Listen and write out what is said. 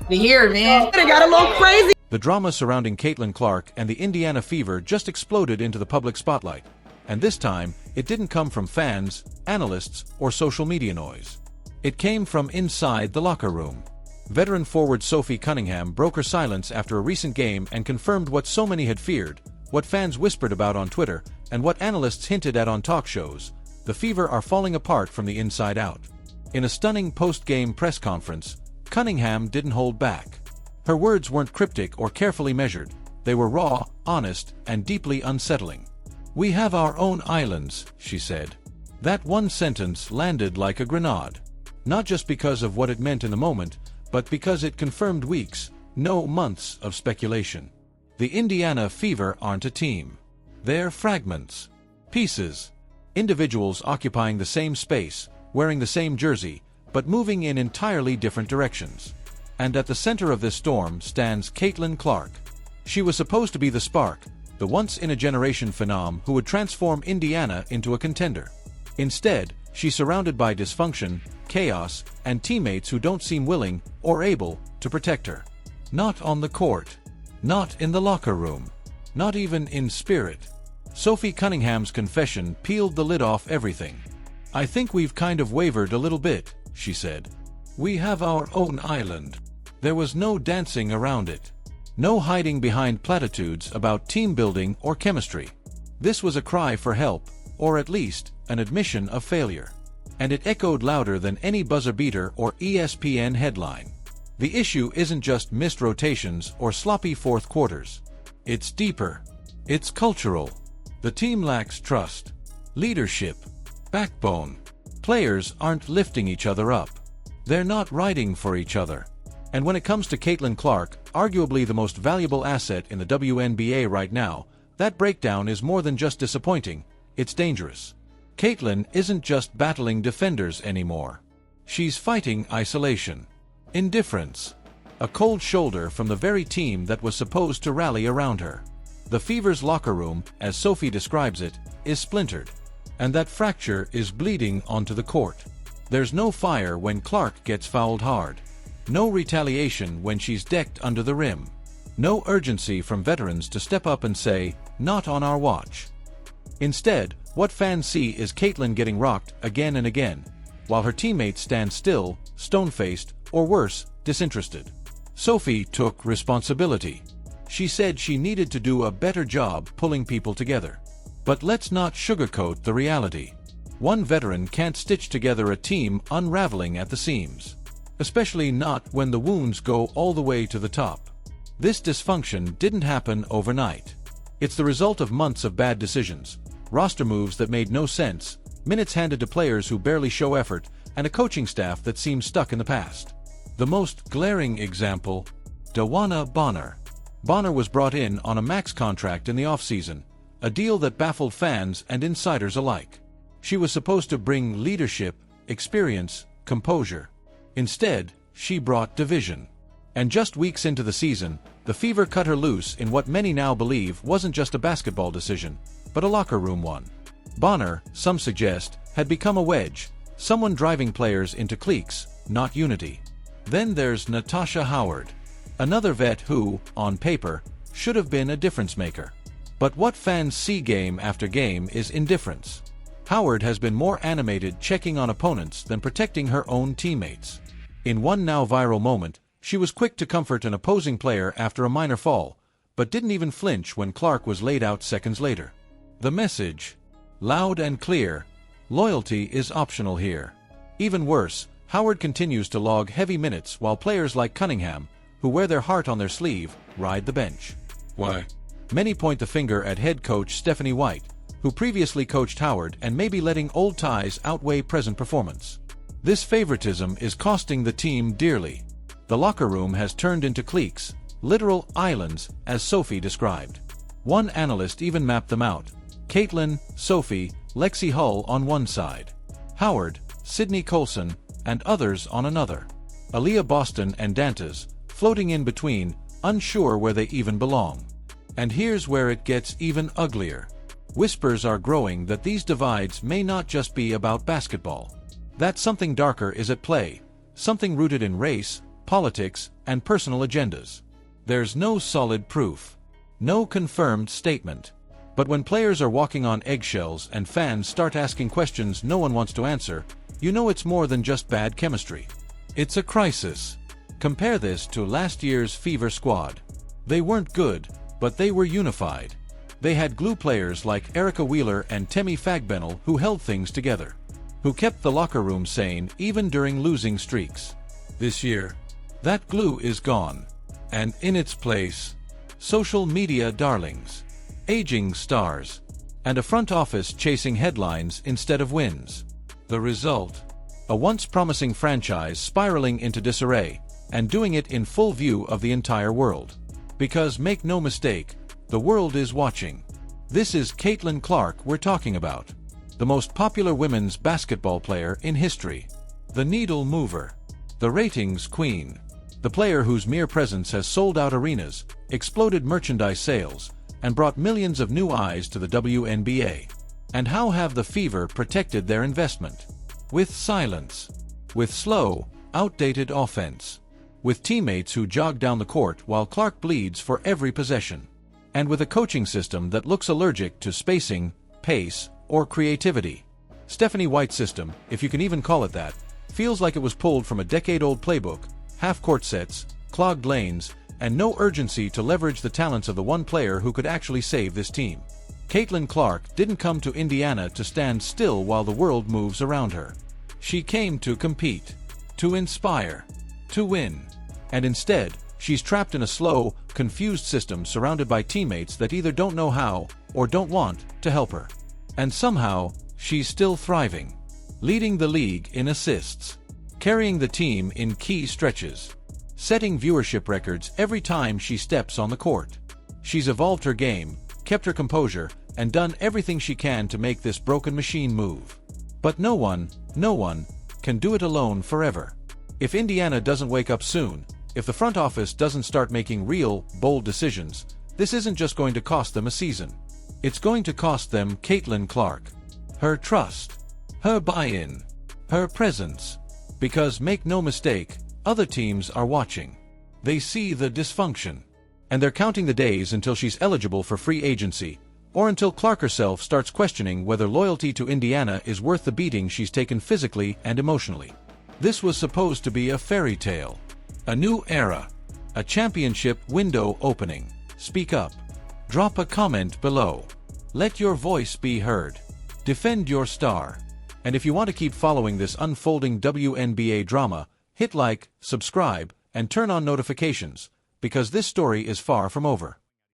Here, man. It got a little crazy. The drama surrounding Caitlin Clark and the Indiana Fever just exploded into the public spotlight. And this time, it didn't come from fans, analysts, or social media noise. It came from inside the locker room. Veteran forward Sophie Cunningham broke her silence after a recent game and confirmed what so many had feared, what fans whispered about on Twitter, and what analysts hinted at on talk shows. The Fever are falling apart from the inside out. In a stunning post-game press conference, Cunningham didn't hold back. Her words weren't cryptic or carefully measured. They were raw, honest, and deeply unsettling. "We have our own islands," she said. That one sentence landed like a grenade. Not just because of what it meant in the moment, but because it confirmed weeks, no months of speculation. The Indiana Fever aren't a team. They're fragments. Pieces. Individuals occupying the same space, wearing the same jersey, but moving in entirely different directions. And at the center of this storm stands Caitlin Clark. She was supposed to be the spark, the once-in-a-generation phenom who would transform Indiana into a contender. Instead, she's surrounded by dysfunction, chaos, and teammates who don't seem willing or able to protect her. Not on the court. Not in the locker room. Not even in spirit. Sophie Cunningham's confession peeled the lid off everything. "I think we've kind of wavered a little bit," she said. "We have our own island." There was no dancing around it. No hiding behind platitudes about team building or chemistry. This was a cry for help, or at least, an admission of failure. And it echoed louder than any buzzer beater or ESPN headline. The issue isn't just missed rotations or sloppy fourth quarters. It's deeper. It's cultural. The team lacks trust, leadership, backbone. Players aren't lifting each other up. They're not riding for each other. And when it comes to Caitlin Clark, arguably the most valuable asset in the WNBA right now, that breakdown is more than just disappointing, it's dangerous. Caitlin isn't just battling defenders anymore. She's fighting isolation, indifference, a cold shoulder from the very team that was supposed to rally around her. The Fever's locker room, as Sophie describes it, is splintered. And that fracture is bleeding onto the court. There's no fire when Clark gets fouled hard. No retaliation when she's decked under the rim. No urgency from veterans to step up and say, "Not on our watch." Instead, what fans see is Caitlin getting rocked again and again, while her teammates stand still, stone-faced, or worse, disinterested. Sophie took responsibility. She said she needed to do a better job pulling people together. But let's not sugarcoat the reality. One veteran can't stitch together a team unraveling at the seams. Especially not when the wounds go all the way to the top. This dysfunction didn't happen overnight. It's the result of months of bad decisions, roster moves that made no sense, minutes handed to players who barely show effort, and a coaching staff that seems stuck in the past. The most glaring example, DeWanna Bonner. Bonner was brought in on a max contract in the offseason, a deal that baffled fans and insiders alike. She was supposed to bring leadership, experience, composure. Instead, she brought division. And just weeks into the season, the Fever cut her loose in what many now believe wasn't just a basketball decision, but a locker room one. Bonner, some suggest, had become a wedge, someone driving players into cliques, not unity. Then there's Natasha Howard, another vet who, on paper, should have been a difference maker. But what fans see game after game is indifference. Howard has been more animated checking on opponents than protecting her own teammates. In one now viral moment, she was quick to comfort an opposing player after a minor fall, but didn't even flinch when Clark was laid out seconds later. The message, loud and clear, loyalty is optional here. Even worse, Howard continues to log heavy minutes while players like Cunningham, who wear their heart on their sleeve, ride the bench. Why? Many point the finger at head coach Stephanie White, who previously coached Howard and may be letting old ties outweigh present performance. This favoritism is costing the team dearly. The locker room has turned into cliques, literal islands, as Sophie described. One analyst even mapped them out. Caitlin, Sophie, Lexi Hull on one side. Howard, Sydney Colson, and others on another. Aaliyah Boston and Dantas, floating in between, unsure where they even belong. And here's where it gets even uglier. Whispers are growing that these divides may not just be about basketball. That something darker is at play, something rooted in race, politics, and personal agendas. There's no solid proof, no confirmed statement. But when players are walking on eggshells and fans start asking questions no one wants to answer, you know it's more than just bad chemistry. It's a crisis. Compare this to last year's Fever squad. They weren't good, but they were unified. They had glue players like Erica Wheeler and Temi Fagbenel who held things together, who kept the locker room sane even during losing streaks. This year, that glue is gone. And in its place, social media darlings, aging stars, and a front office chasing headlines instead of wins. The result? A once promising franchise spiraling into disarray, and doing it in full view of the entire world. Because make no mistake, the world is watching. This is Caitlin Clark we're talking about. The most popular women's basketball player in history. The needle mover. The ratings queen. The player whose mere presence has sold out arenas, exploded merchandise sales, and brought millions of new eyes to the WNBA. And how have the Fever protected their investment? With silence. With slow, outdated offense. With teammates who jog down the court while Clark bleeds for every possession. And with a coaching system that looks allergic to spacing, pace, or creativity. Stephanie White's system, if you can even call it that, feels like it was pulled from a decade-old playbook, half-court sets, clogged lanes, and no urgency to leverage the talents of the one player who could actually save this team. Caitlin Clark didn't come to Indiana to stand still while the world moves around her. She came to compete, to inspire, to win. And instead, she's trapped in a slow, confused system surrounded by teammates that either don't know how, or don't want, to help her. And somehow, she's still thriving. Leading the league in assists. Carrying the team in key stretches. Setting viewership records every time she steps on the court. She's evolved her game, kept her composure, and done everything she can to make this broken machine move. But no one, can do it alone forever. If Indiana doesn't wake up soon, if the front office doesn't start making real, bold decisions, this isn't just going to cost them a season. It's going to cost them Caitlin Clark. Her trust. Her buy-in. Her presence. Because make no mistake, other teams are watching. They see the dysfunction. And they're counting the days until she's eligible for free agency, or until Clark herself starts questioning whether loyalty to Indiana is worth the beating she's taken physically and emotionally. This was supposed to be a fairy tale. A new era. A championship window opening. Speak up. Drop a comment below. Let your voice be heard. Defend your star. And if you want to keep following this unfolding WNBA drama, hit like, subscribe, and turn on notifications, because this story is far from over.